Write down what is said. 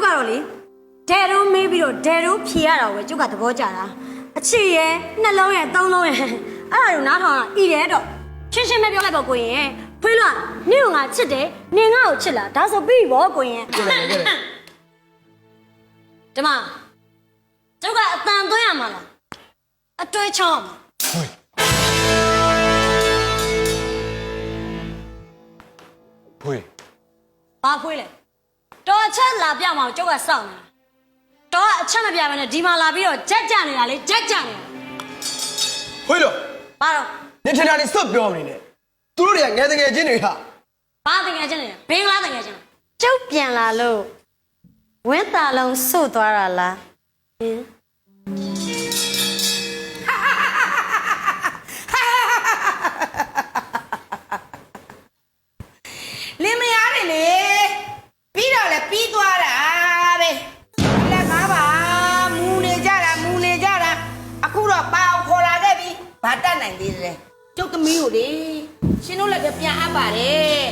ကျုပ်ကတော့လေဒဲတို့မေးပြီးတော့ဒဲတို့ဖြေရတာပဲကျုပ်ကသဘောကျတာအချစ်ရဲ့နှလုံးရဲ့သုံးလုံးရဲ့အဲ့ဒါကိုနားထောင်တာဤတယ်တော့ရှင်းရှင်းပဲပြောလိုက်ပါကိုရင်ဖွေးလွှတ်နင့်ကငါချစ်တယ်နင်ငါ့ကိုချစ်လားဒါဆိုပြီးဘောကိုရင်ဒီမှာကျုပ်ကအတန်သွင်းရမှာလားအတွဲချောင်းဖွေး ဘာဖွေးလဲတော်အချက်လာပြမအောင်ကျုပ်ကစောင့်နေတာတော်ကအချက်မပြဘဲနဲ့ဒီမှာလာပြီးတော့ကြက်ကြနေတာလေကြက်ကြနေတာ ဖွေးလို့ ဘာတော့ နေထင်တာနေစွတ်ပြောနေတယ်သူတို့တွေကငယ်တငယ်ချင်းတွေဟာ ဘာတကယ်ချင်းလဲဘင်းလားတကယ်ချင်းကျုပ်ပြန်လာလို့ဝင်းတာလုံးစို့သွားတာလားဟင်လင်းမရတယ်လေပြီးတော့လေပြီးသွားတာပဲလက်ကားပါမူနေကြတာအခုတော့ပါအောင်ခေါ်လာခဲ့ပြီဘာတတ်နိုင်သေးတယ်ကျုပ်သမီးကိုလေရှင်တို့လည်းပြန်အပ်ပါတယ်